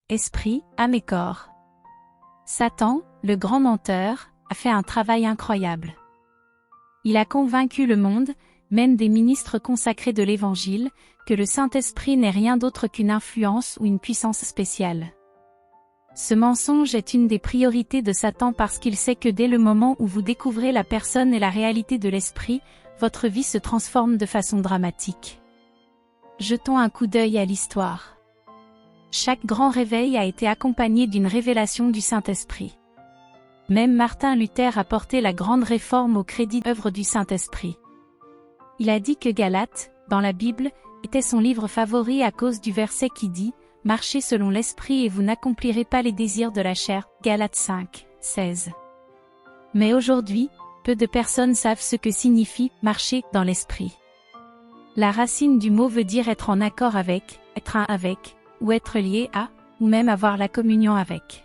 esprit, âme et corps. Satan, le grand menteur, a fait un travail incroyable. Il a convaincu le monde, même des ministres consacrés de l'Évangile, que le Saint-Esprit n'est rien d'autre qu'une influence ou une puissance spéciale. Ce mensonge est une des priorités de Satan parce qu'il sait que dès le moment où vous découvrez la personne et la réalité de l'Esprit, votre vie se transforme de façon dramatique. Jetons un coup d'œil à l'histoire. Chaque grand réveil a été accompagné d'une révélation du Saint-Esprit. Même Martin Luther a porté la grande réforme au crédit œuvre du Saint-Esprit. Il a dit que Galates, dans la Bible, était son livre favori à cause du verset qui dit « Marchez selon l'Esprit et vous n'accomplirez pas les désirs de la chair » Galates 5, 16. Mais aujourd'hui, peu de personnes savent ce que signifie « marcher dans l'Esprit ». La racine du mot veut dire être en accord avec, être un avec, ou être lié à, ou même avoir la communion avec.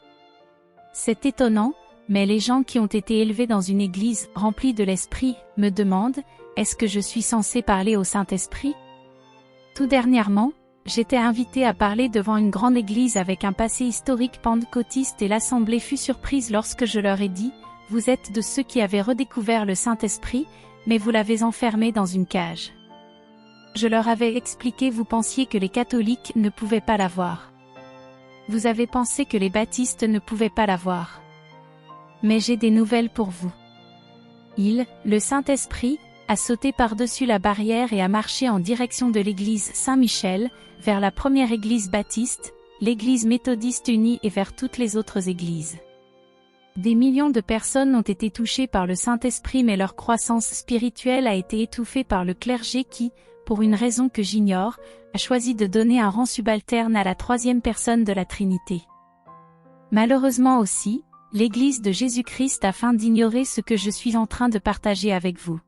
C'est étonnant, mais les gens qui ont été élevés dans une église remplie de l'Esprit me demandent « Est-ce que je suis censé parler au Saint-Esprit » Tout dernièrement, j'étais invité à parler devant une grande église avec un passé historique pentecôtiste et l'assemblée fut surprise lorsque je leur ai dit « Vous êtes de ceux qui avaient redécouvert le Saint-Esprit, mais vous l'avez enfermé dans une cage. » Je leur avais expliqué « Vous pensiez que les catholiques ne pouvaient pas l'avoir. Vous avez pensé que les baptistes ne pouvaient pas l'avoir. Mais j'ai des nouvelles pour vous. Il, le Saint-Esprit, a sauté par-dessus la barrière et a marché en direction de l'église Saint-Michel, vers la première église baptiste, l'église méthodiste unie et vers toutes les autres églises. Des millions de personnes ont été touchées par le Saint-Esprit mais leur croissance spirituelle a été étouffée par le clergé qui, pour une raison que j'ignore, a choisi de donner un rang subalterne à la troisième personne de la Trinité. Malheureusement aussi, l'Église de Jésus-Christ afin d'ignorer ce que je suis en train de partager avec vous.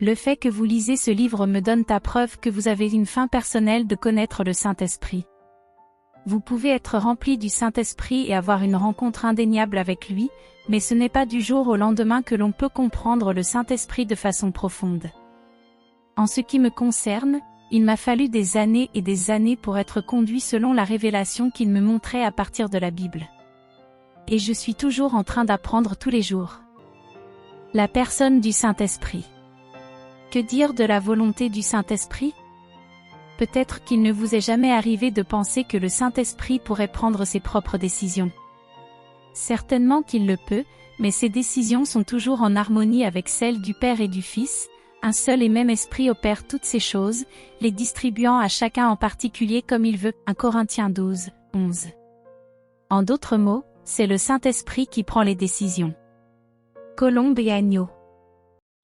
Le fait que vous lisez ce livre me donne à preuve que vous avez une faim personnelle de connaître le Saint-Esprit. Vous pouvez être rempli du Saint-Esprit et avoir une rencontre indéniable avec lui, mais ce n'est pas du jour au lendemain que l'on peut comprendre le Saint-Esprit de façon profonde. En ce qui me concerne, il m'a fallu des années et des années pour être conduit selon la révélation qu'il me montrait à partir de la Bible. Et je suis toujours en train d'apprendre tous les jours. La personne du Saint-Esprit. Que dire de la volonté du Saint-Esprit? Peut-être qu'il ne vous est jamais arrivé de penser que le Saint-Esprit pourrait prendre ses propres décisions. Certainement qu'il le peut, mais ses décisions sont toujours en harmonie avec celles du Père et du Fils. Un seul et même Esprit opère toutes ces choses, les distribuant à chacun en particulier comme il veut. 1 Corinthiens 12, 11. En d'autres mots, c'est le Saint-Esprit qui prend les décisions. Colombe et agneau.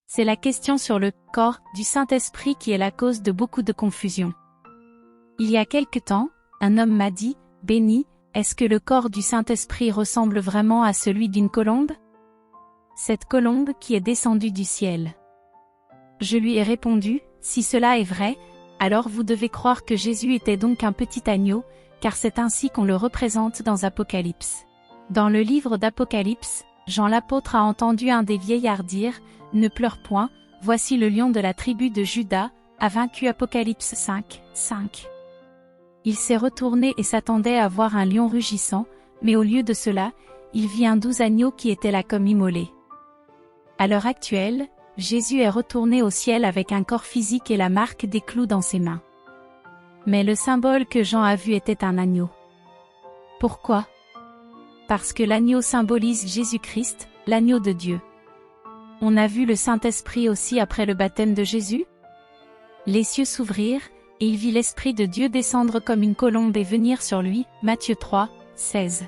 C'est la question sur le corps du Saint-Esprit qui est la cause de beaucoup de confusion. Il y a quelque temps, un homme m'a dit, « Béni, est-ce que le corps du Saint-Esprit ressemble vraiment à celui d'une colombe? Cette colombe qui est descendue du ciel. » Je lui ai répondu, « Si cela est vrai, alors vous devez croire que Jésus était donc un petit agneau, car c'est ainsi qu'on le représente dans Apocalypse. » Dans le livre d'Apocalypse, Jean l'apôtre a entendu un des vieillards dire, « Ne pleure point, voici le lion de la tribu de Juda, a vaincu. » Apocalypse 5, 5. Il s'est retourné et s'attendait à voir un lion rugissant, mais au lieu de cela, il vit un 12 agneau qui était là comme immolé. À l'heure actuelle, Jésus est retourné au ciel avec un corps physique et la marque des clous dans ses mains. Mais le symbole que Jean a vu était un agneau. Pourquoi? Parce que l'agneau symbolise Jésus-Christ, l'agneau de Dieu. On a vu le Saint-Esprit aussi après le baptême de Jésus? Les cieux s'ouvrirent, et il vit l'Esprit de Dieu descendre comme une colombe et venir sur lui. Matthieu 3, 16.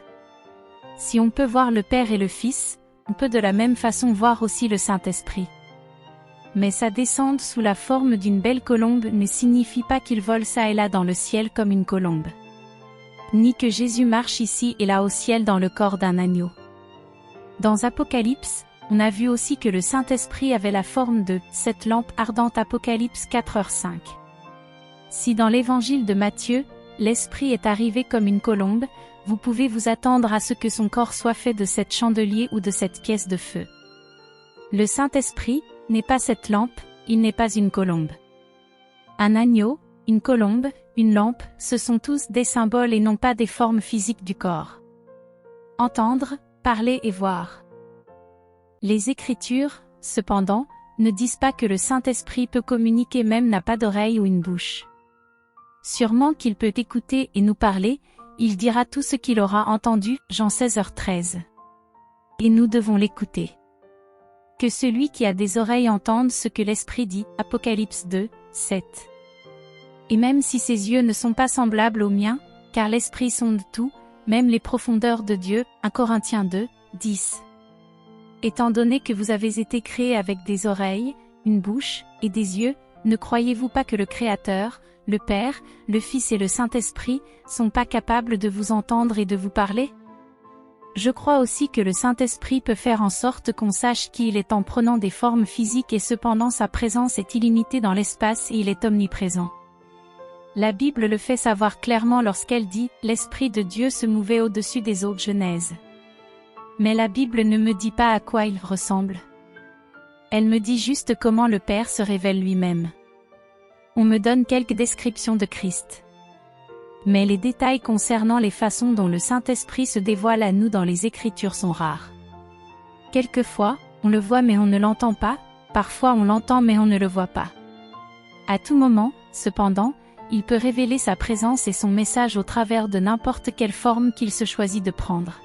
Si on peut voir le Père et le Fils, on peut de la même façon voir aussi le Saint-Esprit. Mais sa descente sous la forme d'une belle colombe ne signifie pas qu'il vole çà et là dans le ciel comme une colombe. Ni que Jésus marche ici et là au ciel dans le corps d'un agneau. Dans Apocalypse, on a vu aussi que le Saint-Esprit avait la forme de cette lampe ardente. Apocalypse 4h5. Si dans l'évangile de Matthieu, l'Esprit est arrivé comme une colombe, vous pouvez vous attendre à ce que son corps soit fait de cette chandelier ou de cette pièce de feu. Le Saint-Esprit n'est pas cette lampe, il n'est pas une colombe. Un agneau, une colombe, une lampe, ce sont tous des symboles et non pas des formes physiques du corps. Entendre, parler et voir. Les Écritures, cependant, ne disent pas que le Saint-Esprit peut communiquer même n'a pas d'oreille ou une bouche. Sûrement qu'il peut écouter et nous parler, il dira tout ce qu'il aura entendu, Jean 16h13. Et nous devons l'écouter. Que celui qui a des oreilles entende ce que l'Esprit dit, Apocalypse 2, 7. Et même si ses yeux ne sont pas semblables aux miens, car l'Esprit sonde tout, même les profondeurs de Dieu, 1 Corinthiens 2, 10. Étant donné que vous avez été créés avec des oreilles, une bouche, et des yeux, ne croyez-vous pas que le Créateur, le Père, le Fils et le Saint-Esprit, sont pas capables de vous entendre et de vous parler? Je crois aussi que le Saint-Esprit peut faire en sorte qu'on sache qui il est en prenant des formes physiques et cependant sa présence est illimitée dans l'espace et il est omniprésent. La Bible le fait savoir clairement lorsqu'elle dit « L'Esprit de Dieu se mouvait au-dessus des eaux » Genèse. Mais la Bible ne me dit pas à quoi il ressemble. Elle me dit juste comment le Père se révèle lui-même. On me donne quelques descriptions de Christ. Mais les détails concernant les façons dont le Saint-Esprit se dévoile à nous dans les Écritures sont rares. Quelquefois, on le voit mais on ne l'entend pas, parfois on l'entend mais on ne le voit pas. À tout moment, cependant, il peut révéler sa présence et son message au travers de n'importe quelle forme qu'il se choisit de prendre.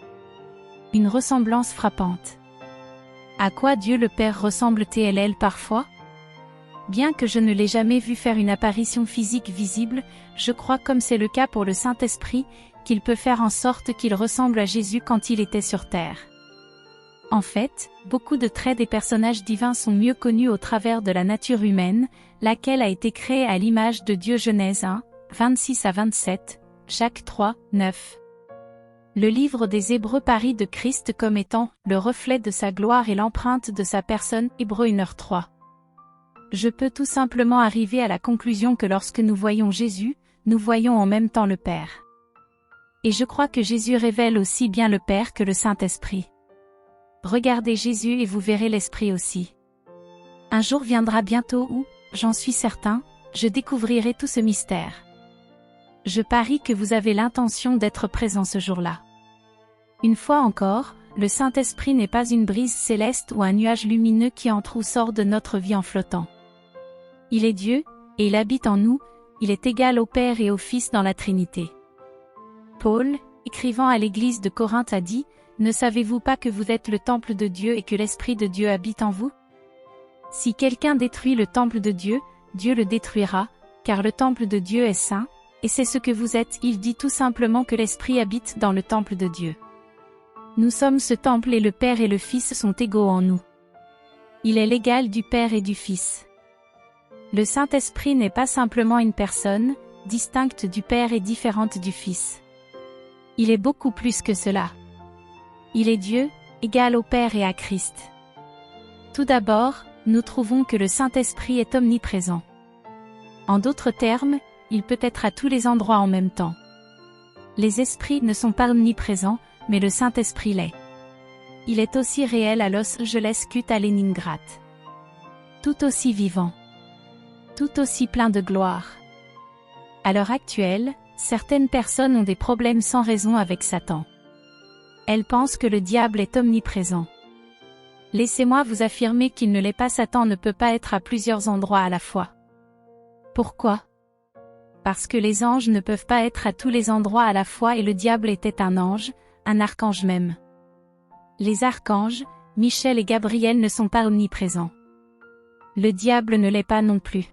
Une ressemblance frappante. À quoi Dieu le Père ressemble-t-il parfois? Bien que je ne l'ai jamais vu faire une apparition physique visible, je crois comme c'est le cas pour le Saint-Esprit, qu'il peut faire en sorte qu'il ressemble à Jésus quand il était sur terre. En fait, beaucoup de traits des personnages divins sont mieux connus au travers de la nature humaine, laquelle a été créée à l'image de Dieu Genèse 1, 26 à 27, Jacques 3, 9. Le livre des Hébreux parie de Christ comme étant le reflet de sa gloire et l'empreinte de sa personne, Hébreux 1h3. Je peux tout simplement arriver à la conclusion que lorsque nous voyons Jésus, nous voyons en même temps le Père. Et je crois que Jésus révèle aussi bien le Père que le Saint-Esprit. Regardez Jésus et vous verrez l'Esprit aussi. Un jour viendra bientôt où, j'en suis certain, je découvrirai tout ce mystère. Je parie que vous avez l'intention d'être présent ce jour-là. Une fois encore, le Saint-Esprit n'est pas une brise céleste ou un nuage lumineux qui entre ou sort de notre vie en flottant. Il est Dieu, et il habite en nous, il est égal au Père et au Fils dans la Trinité. Paul, écrivant à l'église de Corinthe a dit, « Ne savez-vous pas que vous êtes le temple de Dieu et que l'Esprit de Dieu habite en vous? Si quelqu'un détruit le temple de Dieu, Dieu le détruira, car le temple de Dieu est saint, et c'est ce que vous êtes. » Il dit tout simplement que l'Esprit habite dans le temple de Dieu. Nous sommes ce temple et le Père et le Fils sont égaux en nous. Il est l'égal du Père et du Fils. Le Saint-Esprit n'est pas simplement une personne, distincte du Père et différente du Fils. Il est beaucoup plus que cela. Il est Dieu, égal au Père et à Christ. Tout d'abord, nous trouvons que le Saint-Esprit est omniprésent. En d'autres termes, il peut être à tous les endroits en même temps. Les esprits ne sont pas omniprésents, mais le Saint-Esprit l'est. Il est aussi réel à Los Angeles qu'à Leningrad. Tout aussi vivant. Tout aussi plein de gloire. À l'heure actuelle, certaines personnes ont des problèmes sans raison avec Satan. Elles pensent que le diable est omniprésent. Laissez-moi vous affirmer qu'il ne l'est pas. Satan ne peut pas être à plusieurs endroits à la fois. Pourquoi? Parce que les anges ne peuvent pas être à tous les endroits à la fois et le diable était un ange, un archange même. Les archanges, Michel et Gabriel ne sont pas omniprésents. Le diable ne l'est pas non plus.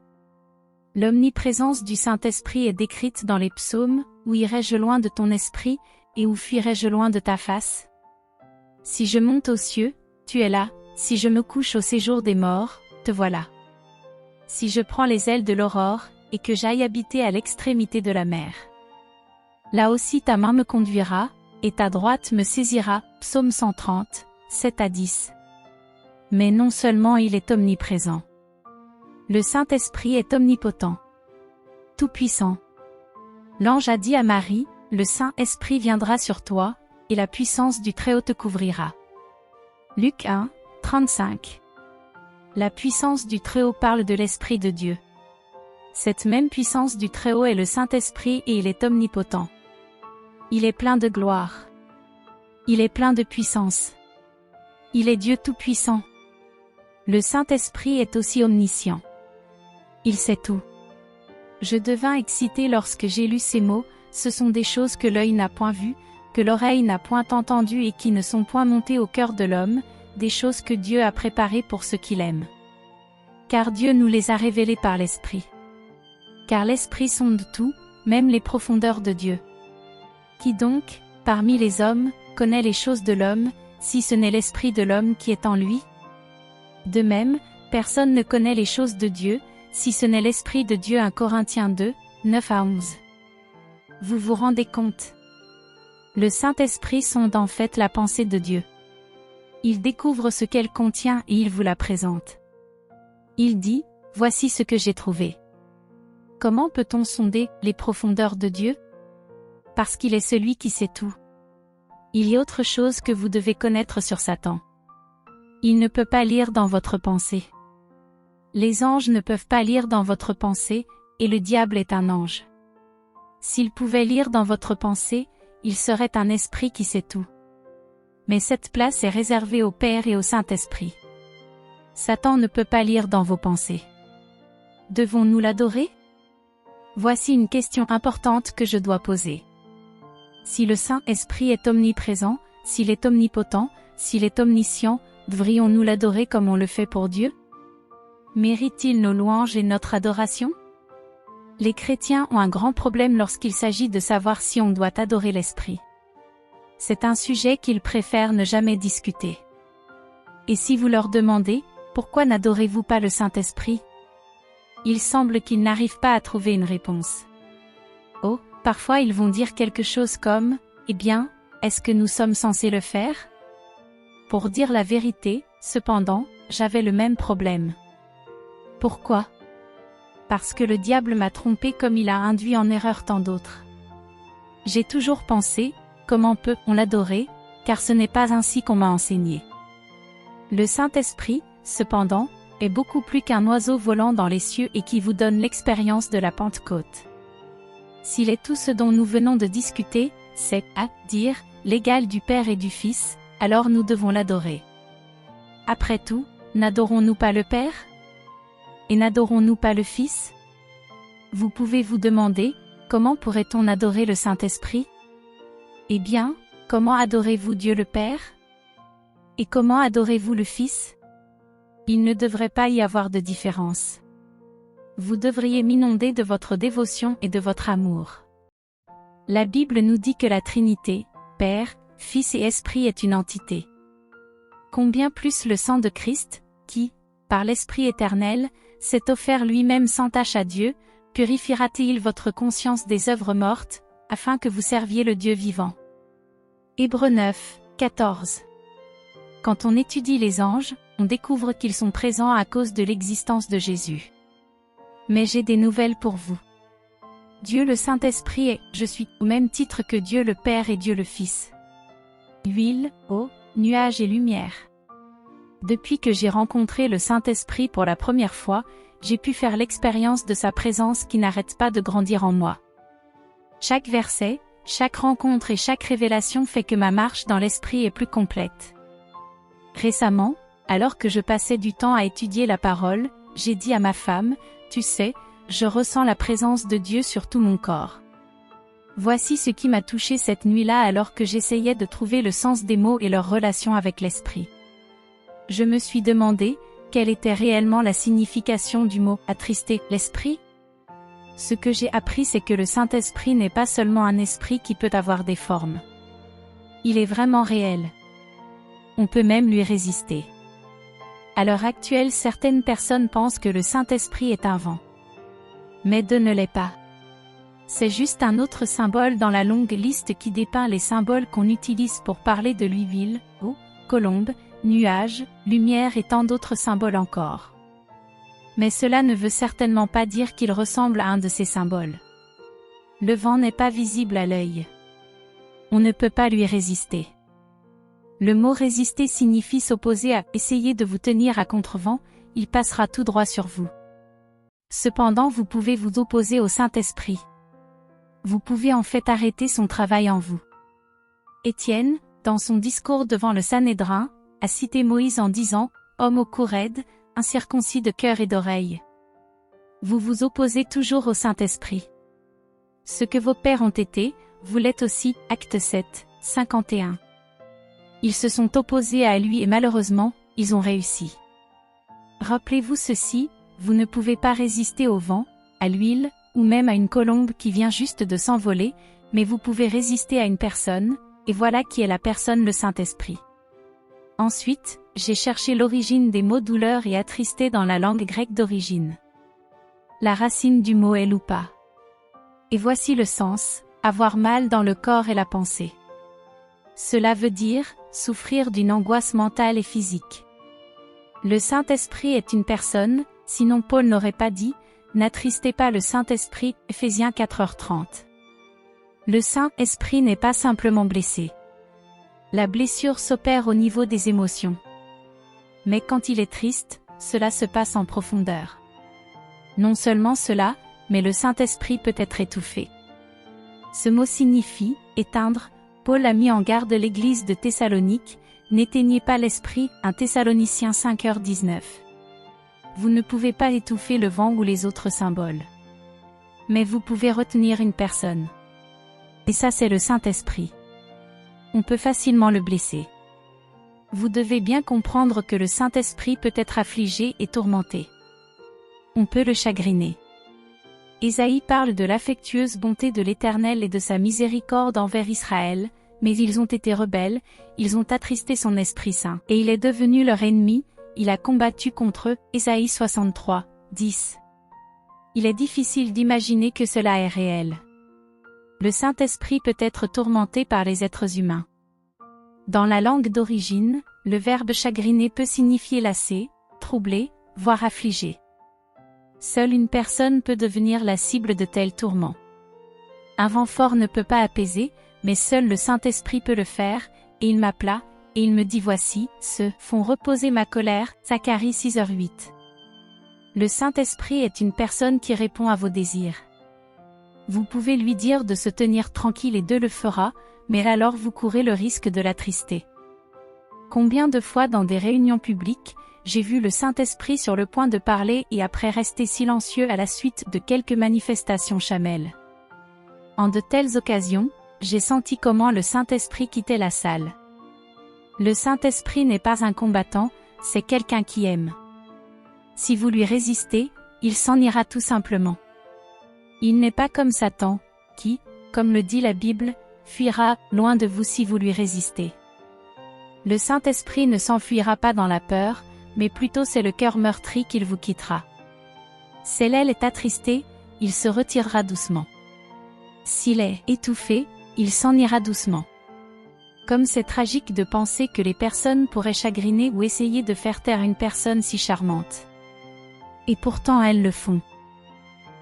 L'omniprésence du Saint-Esprit est décrite dans les psaumes, « Où irai-je loin de ton esprit, et où fuirai-je loin de ta face? Si je monte aux cieux, tu es là, si je me couche au séjour des morts, te voilà. Si je prends les ailes de l'aurore, et que j'aille habiter à l'extrémité de la mer. Là aussi ta main me conduira, et ta droite me saisira. » Psaume 130, 7 à 10. Mais non seulement il est omniprésent. Le Saint-Esprit est omnipotent. Tout-puissant. L'ange a dit à Marie, « Le Saint-Esprit viendra sur toi, et la puissance du Très-Haut te couvrira. » Luc 1, 35. La puissance du Très-Haut parle de l'Esprit de Dieu. Cette même puissance du Très-Haut est le Saint-Esprit et il est omnipotent. Il est plein de gloire. Il est plein de puissance. Il est Dieu Tout-Puissant. Le Saint-Esprit est aussi omniscient. Il sait tout. Je devins excité lorsque j'ai lu ces mots, ce sont des choses que l'œil n'a point vues, que l'oreille n'a point entendues et qui ne sont point montées au cœur de l'homme, des choses que Dieu a préparées pour ceux qui l'aiment. Car Dieu nous les a révélées par l'Esprit. Car l'Esprit sonde tout, même les profondeurs de Dieu. Qui donc, parmi les hommes, connaît les choses de l'homme, si ce n'est l'Esprit de l'homme qui est en lui? De même, personne ne connaît les choses de Dieu, si ce n'est l'Esprit de Dieu. 1 Corinthiens 2, 9-11. Vous vous rendez compte? Le Saint-Esprit sonde en fait la pensée de Dieu. Il découvre ce qu'elle contient et il vous la présente. Il dit, voici ce que j'ai trouvé. Comment peut-on sonder les profondeurs de Dieu? Parce qu'il est celui qui sait tout. Il y a autre chose que vous devez connaître sur Satan. Il ne peut pas lire dans votre pensée. Les anges ne peuvent pas lire dans votre pensée, et le diable est un ange. S'il pouvait lire dans votre pensée, il serait un esprit qui sait tout. Mais cette place est réservée au Père et au Saint-Esprit. Satan ne peut pas lire dans vos pensées. Devons-nous l'adorer? Voici une question importante que je dois poser. Si le Saint-Esprit est omniprésent, s'il est omnipotent, s'il est omniscient, devrions-nous l'adorer comme on le fait pour Dieu? Mérite-t-il nos louanges et notre adoration? Les chrétiens ont un grand problème lorsqu'il s'agit de savoir si on doit adorer l'Esprit. C'est un sujet qu'ils préfèrent ne jamais discuter. Et si vous leur demandez, pourquoi n'adorez-vous pas le Saint-Esprit? Il semble qu'ils n'arrivent pas à trouver une réponse. Oh, parfois ils vont dire quelque chose comme, eh bien, est-ce que nous sommes censés le faire? Pour dire la vérité, cependant, j'avais le même problème. Pourquoi? Parce que le diable m'a trompé comme il a induit en erreur tant d'autres. J'ai toujours pensé, comment peut-on l'adorer, car ce n'est pas ainsi qu'on m'a enseigné. Le Saint-Esprit, cependant, est beaucoup plus qu'un oiseau volant dans les cieux et qui vous donne l'expérience de la Pentecôte. S'il est tout ce dont nous venons de discuter, c'est, à dire, l'égal du Père et du Fils, alors nous devons l'adorer. Après tout, n'adorons-nous pas le Père? Et n'adorons-nous pas le Fils? Vous pouvez vous demander, comment pourrait-on adorer le Saint-Esprit? Eh bien, comment adorez-vous Dieu le Père? Et comment adorez-vous le Fils? Il ne devrait pas y avoir de différence. Vous devriez m'inonder de votre dévotion et de votre amour. La Bible nous dit que la Trinité, Père, Fils et Esprit est une entité. Combien plus le sang de Christ, qui, par l'Esprit éternel, s'est offert lui-même sans tache à Dieu, purifiera-t-il votre conscience des œuvres mortes, afin que vous serviez le Dieu vivant. Hébreux 9, 14. Quand on étudie les anges, on découvre qu'ils sont présents à cause de l'existence de Jésus. Mais j'ai des nouvelles pour vous. Dieu le Saint-Esprit est, je suis, au même titre que Dieu le Père et Dieu le Fils. Huile, eau, nuages et lumière. Depuis que j'ai rencontré le Saint-Esprit pour la première fois, j'ai pu faire l'expérience de sa présence qui n'arrête pas de grandir en moi. Chaque verset, chaque rencontre et chaque révélation fait que ma marche dans l'Esprit est plus complète. Récemment, alors que je passais du temps à étudier la parole, j'ai dit à ma femme, tu sais, je ressens la présence de Dieu sur tout mon corps. Voici ce qui m'a touché cette nuit-là alors que j'essayais de trouver le sens des mots et leur relation avec l'Esprit. Je me suis demandé, quelle était réellement la signification du mot « attrister l'Esprit ». Ce que j'ai appris c'est que le Saint-Esprit n'est pas seulement un esprit qui peut avoir des formes. Il est vraiment réel. On peut même lui résister. À l'heure actuelle, certaines personnes pensent que le Saint-Esprit est un vent. Mais Dieu ne l'est pas. C'est juste un autre symbole dans la longue liste qui dépeint les symboles qu'on utilise pour parler de l'huile, eau, colombe, nuages, lumière et tant d'autres symboles encore. Mais cela ne veut certainement pas dire qu'il ressemble à un de ces symboles. Le vent n'est pas visible à l'œil. On ne peut pas lui résister. Le mot résister signifie s'opposer à, essayer de vous tenir à contre-vent, il passera tout droit sur vous. Cependant vous pouvez vous opposer au Saint-Esprit. Vous pouvez en fait arrêter son travail en vous. Étienne, dans son discours devant le Sanhédrin, a cité Moïse en disant « Homme au cou raide, incirconcis de cœur et d'oreille. » Vous vous opposez toujours au Saint-Esprit. Ce que vos pères ont été, vous l'êtes aussi, Acte 7, 51. Ils se sont opposés à lui et malheureusement, ils ont réussi. Rappelez-vous ceci, vous ne pouvez pas résister au vent, à l'huile, ou même à une colombe qui vient juste de s'envoler, mais vous pouvez résister à une personne, et voilà qui est la personne le Saint-Esprit. Ensuite, j'ai cherché l'origine des mots douleur et attristé dans la langue grecque d'origine. La racine du mot est loupa. Et voici le sens, avoir mal dans le corps et la pensée. Cela veut dire, souffrir d'une angoisse mentale et physique. Le Saint-Esprit est une personne, sinon Paul n'aurait pas dit, n'attristez pas le Saint-Esprit, Ephésiens 4h30. Le Saint-Esprit n'est pas simplement blessé. La blessure s'opère au niveau des émotions. Mais quand il est triste, cela se passe en profondeur. Non seulement cela, mais le Saint-Esprit peut être étouffé. Ce mot signifie « éteindre ». Paul a mis en garde l'église de Thessalonique, « N'éteignez pas l'esprit » 1 Thessaloniciens 5h19. Vous ne pouvez pas étouffer le vent ou les autres symboles. Mais vous pouvez retenir une personne. Et ça c'est le Saint-Esprit. On peut facilement le blesser. Vous devez bien comprendre que le Saint-Esprit peut être affligé et tourmenté. On peut le chagriner. Ésaïe parle de l'affectueuse bonté de l'Éternel et de sa miséricorde envers Israël, mais ils ont été rebelles, ils ont attristé son Esprit Saint, et il est devenu leur ennemi, il a combattu contre eux, Ésaïe 63, 10. Il est difficile d'imaginer que cela est réel. Le Saint-Esprit peut être tourmenté par les êtres humains. Dans la langue d'origine, le verbe chagriner peut signifier lasser, troubler, voire affliger. Seule une personne peut devenir la cible de tels tourments. Un vent fort ne peut pas apaiser, mais seul le Saint-Esprit peut le faire, et il m'appela, et il me dit voici, se font reposer ma colère, Zacharie 6h08. Le Saint-Esprit est une personne qui répond à vos désirs. Vous pouvez lui dire de se tenir tranquille et Dieu le fera, mais alors vous courez le risque de l'attrister. Combien de fois dans des réunions publiques, j'ai vu le Saint-Esprit sur le point de parler et après rester silencieux à la suite de quelques manifestations chamelles. En de telles occasions, j'ai senti comment le Saint-Esprit quittait la salle. Le Saint-Esprit n'est pas un combattant, c'est quelqu'un qui aime. Si vous lui résistez, il s'en ira tout simplement. Il n'est pas comme Satan, qui, comme le dit la Bible, fuira loin de vous si vous lui résistez. Le Saint-Esprit ne s'enfuira pas dans la peur, mais plutôt c'est le cœur meurtri qu'il vous quittera. Si l'aile est attristée, il se retirera doucement. S'il est étouffé, il s'en ira doucement. Comme c'est tragique de penser que les personnes pourraient chagriner ou essayer de faire taire une personne si charmante. Et pourtant elles le font.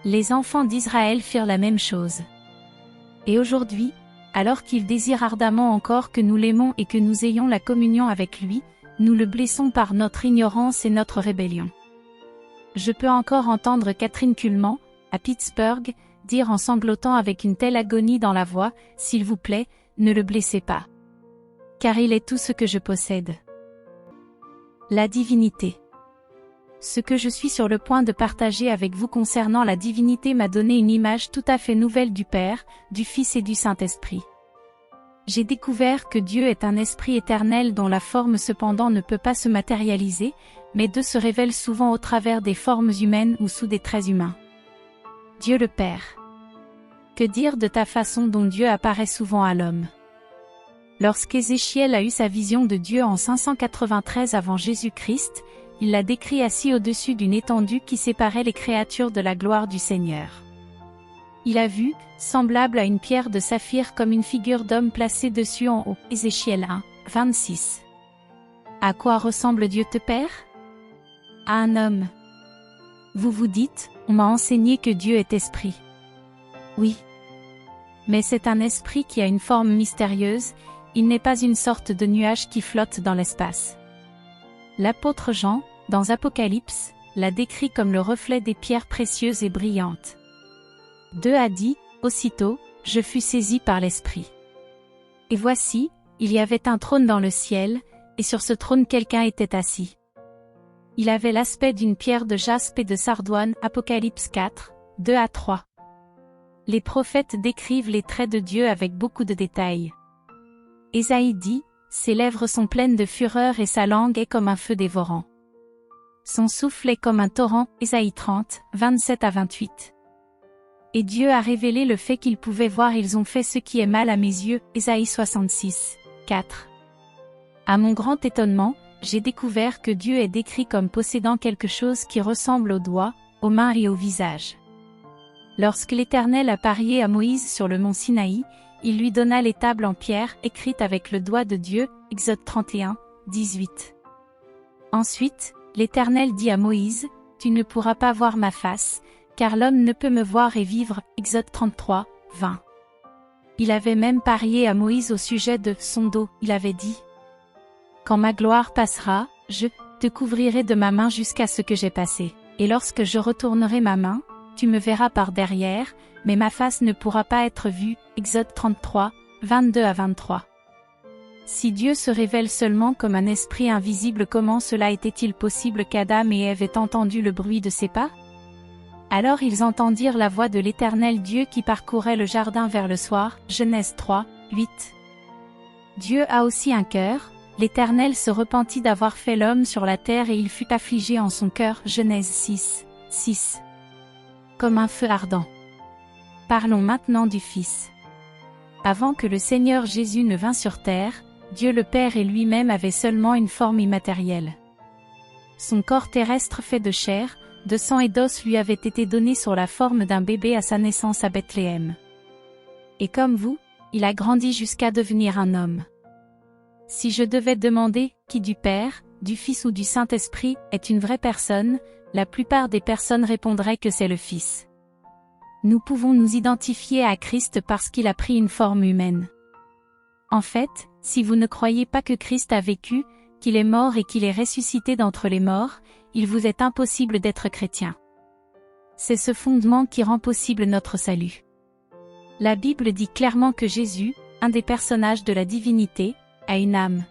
Les enfants d'Israël firent la même chose. Et aujourd'hui, alors qu'il désire ardemment encore que nous l'aimons et que nous ayons la communion avec lui, nous le blessons par notre ignorance et notre rébellion. Je peux encore entendre Catherine Kuhlman, à Pittsburgh, dire en sanglotant avec une telle agonie dans la voix, « S'il vous plaît, ne le blessez pas. Car il est tout ce que je possède. » La divinité. Ce que je suis sur le point de partager avec vous concernant la divinité m'a donné une image tout à fait nouvelle du Père, du Fils et du Saint-Esprit. J'ai découvert que Dieu est un esprit éternel dont la forme cependant ne peut pas se matérialiser, mais Dieu se révèle souvent au travers des formes humaines ou sous des traits humains. Dieu le Père. Que dire de ta façon dont Dieu apparaît souvent à l'homme? Lorsqu'Ézéchiel a eu sa vision de Dieu en 593 avant Jésus-Christ, il l'a décrit assis au-dessus d'une étendue qui séparait les créatures de la gloire du Seigneur. Il a vu, semblable à une pierre de saphir comme une figure d'homme placée dessus en haut. Ézéchiel 1, 26. À quoi ressemble Dieu te Père? À un homme. Vous vous dites, on m'a enseigné que Dieu est esprit. Oui. Mais c'est un esprit qui a une forme mystérieuse, il n'est pas une sorte de nuage qui flotte dans l'espace. L'apôtre Jean, dans Apocalypse, la décrit comme le reflet des pierres précieuses et brillantes. 2 a dit, aussitôt, je fus saisi par l'Esprit. Et voici, il y avait un trône dans le ciel, et sur ce trône quelqu'un était assis. Il avait l'aspect d'une pierre de jaspe et de sardoine. Apocalypse 4, 2 à 3. Les prophètes décrivent les traits de Dieu avec beaucoup de détails. Ésaïe dit, ses lèvres sont pleines de fureur et sa langue est comme un feu dévorant. Son souffle est comme un torrent. Ésaïe 30, 27 à 28. Et Dieu a révélé le fait qu'ils pouvaient voir, ils ont fait ce qui est mal à mes yeux. Ésaïe 66, 4. À mon grand étonnement, j'ai découvert que Dieu est décrit comme possédant quelque chose qui ressemble aux doigts, aux mains et au visage. Lorsque l'Éternel apparut à Moïse sur le mont Sinaï, il lui donna les tables en pierre écrites avec le doigt de Dieu. Exode 31, 18. Ensuite, l'Éternel dit à Moïse, « Tu ne pourras pas voir ma face, car l'homme ne peut me voir et vivre. » Exode 33, 20. Il avait même parié à Moïse au sujet de son dos. Il avait dit, « Quand ma gloire passera, je te couvrirai de ma main jusqu'à ce que j'ai passé. Et lorsque je retournerai ma main, tu me verras par derrière, mais ma face ne pourra pas être vue. » Exode 33, 22 à 23. Si Dieu se révèle seulement comme un esprit invisible, comment cela était-il possible qu'Adam et Ève aient entendu le bruit de ses pas? Alors ils entendirent la voix de l'Éternel Dieu qui parcourait le jardin vers le soir. Genèse 3, 8. Dieu a aussi un cœur. L'Éternel se repentit d'avoir fait l'homme sur la terre et il fut affligé en son cœur. Genèse 6, 6. Comme un feu ardent. Parlons maintenant du Fils. Avant que le Seigneur Jésus ne vînt sur terre, Dieu le Père et lui-même avaient seulement une forme immatérielle. Son corps terrestre fait de chair, de sang et d'os lui avait été donné sur la forme d'un bébé à sa naissance à Bethléem. Et comme vous, il a grandi jusqu'à devenir un homme. Si je devais demander qui du Père, du Fils ou du Saint-Esprit est une vraie personne, la plupart des personnes répondraient que c'est le Fils. Nous pouvons nous identifier à Christ parce qu'il a pris une forme humaine. En fait, si vous ne croyez pas que Christ a vécu, qu'il est mort et qu'il est ressuscité d'entre les morts, il vous est impossible d'être chrétien. C'est ce fondement qui rend possible notre salut. La Bible dit clairement que Jésus, un des personnages de la divinité, a une âme.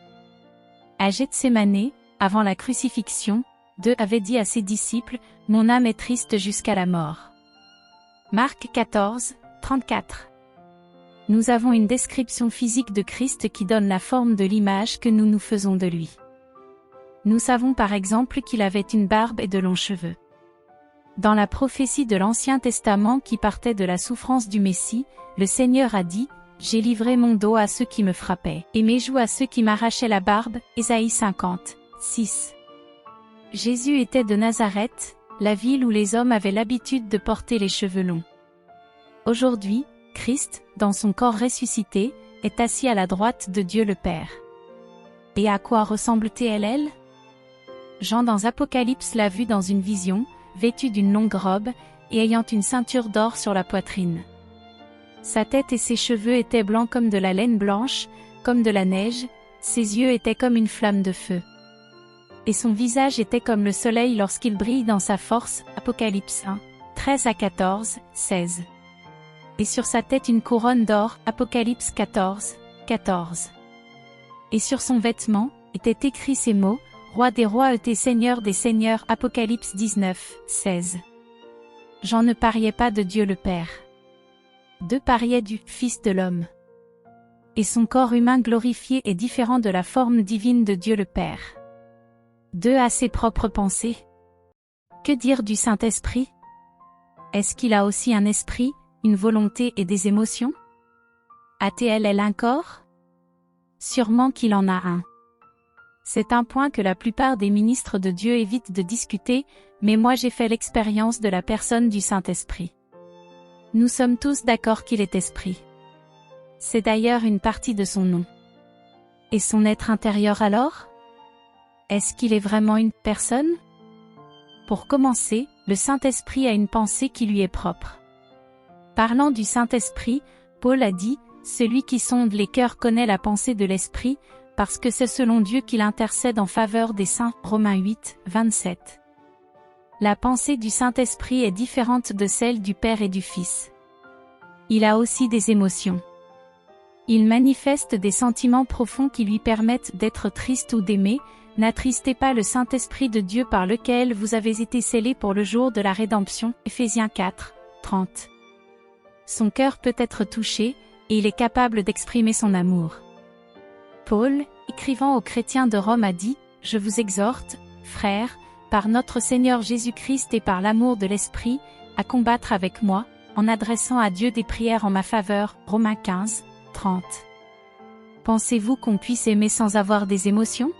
À Gethsémanée, avant la crucifixion, Dieu avait dit à ses disciples, « Mon âme est triste jusqu'à la mort. » Marc 14, 34. Nous avons une description physique de Christ qui donne la forme de l'image que nous nous faisons de lui. Nous savons par exemple qu'il avait une barbe et de longs cheveux. Dans la prophétie de l'Ancien Testament qui partait de la souffrance du Messie, le Seigneur a dit, « J'ai livré mon dos à ceux qui me frappaient, et mes joues à ceux qui m'arrachaient la barbe. » Ésaïe 50, 6. Jésus était de Nazareth, la ville où les hommes avaient l'habitude de porter les cheveux longs. Aujourd'hui, Christ, dans son corps ressuscité, est assis à la droite de Dieu le Père. Et à quoi ressemble-t-elle? Jean dans Apocalypse l'a vu dans une vision, vêtu d'une longue robe, et ayant une ceinture d'or sur la poitrine. Sa tête et ses cheveux étaient blancs comme de la laine blanche, comme de la neige, ses yeux étaient comme une flamme de feu. Et son visage était comme le soleil lorsqu'il brille dans sa force. Apocalypse 1, 13 à 14, 16. Et sur sa tête une couronne d'or. Apocalypse 14, 14. Et sur son vêtement, étaient écrits ces mots, Roi des rois et Seigneur des seigneurs. Apocalypse 19, 16. Jean ne pariait pas de Dieu le Père. Dieu pariait du Fils de l'homme. Et son corps humain glorifié est différent de la forme divine de Dieu le Père. Dieu a ses propres pensées. Que dire du Saint-Esprit? Est-ce qu'il a aussi un esprit, une volonté et des émotions? A-t-il un corps? Sûrement qu'il en a un. C'est un point que la plupart des ministres de Dieu évitent de discuter, mais moi j'ai fait l'expérience de la personne du Saint-Esprit. Nous sommes tous d'accord qu'il est esprit. C'est d'ailleurs une partie de son nom. Et son être intérieur alors? Est-ce qu'il est vraiment une personne? Pour commencer, le Saint-Esprit a une pensée qui lui est propre. Parlant du Saint-Esprit, Paul a dit, « Celui qui sonde les cœurs connaît la pensée de l'Esprit, parce que c'est selon Dieu qu'il intercède en faveur des saints. » Romains 8, 27. La pensée du Saint-Esprit est différente de celle du Père et du Fils. Il a aussi des émotions. Il manifeste des sentiments profonds qui lui permettent d'être triste ou d'aimer. N'attristez pas le Saint-Esprit de Dieu par lequel vous avez été scellés pour le jour de la rédemption. Éphésiens 4, 30. Son cœur peut être touché, et il est capable d'exprimer son amour. Paul, écrivant aux chrétiens de Rome, a dit « Je vous exhorte, frères, par notre Seigneur Jésus-Christ et par l'amour de l'Esprit, à combattre avec moi, en adressant à Dieu des prières en ma faveur. » Romains 15, 30. Pensez-vous qu'on puisse aimer sans avoir des émotions ?